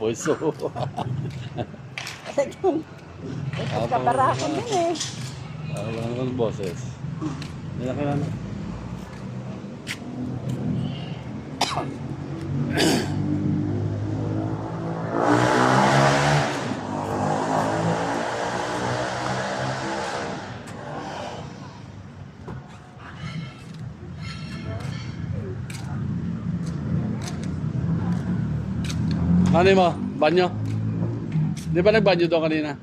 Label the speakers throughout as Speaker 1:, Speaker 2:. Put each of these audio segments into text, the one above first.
Speaker 1: Puso.
Speaker 2: Kabarako din eh.
Speaker 1: Wala naman boses. Nilaki na. Ano mo? Banyo? Di ba nagbanyo doon kanina?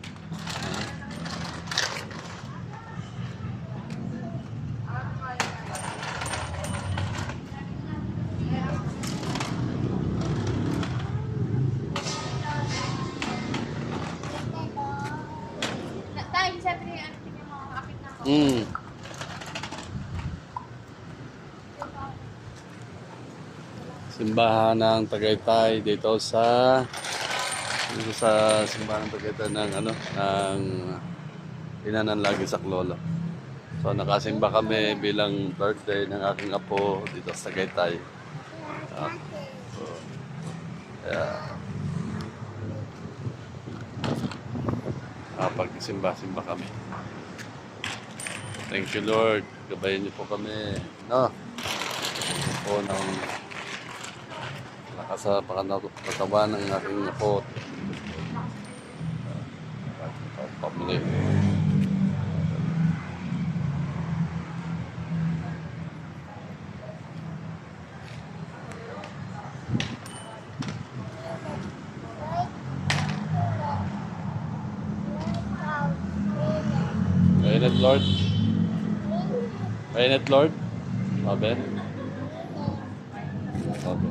Speaker 3: Dahil sabi niya, ano niya mga akit na ako.
Speaker 1: Simbahan ng Tagaytay dito sa simbahan ng Tagaytay ng ng Inanan Lagi sa Clolo. So nakasimba kami bilang birthday ng aking apo dito sa Tagaytay. So, pagsimba-simba kami. Thank you Lord. Gabayan niyo po kami. No? Po ng lakas sa pagkakatawan ng aking apo. Pamili. Mainit Lord. Mainit Lord. Sabi. Sabi.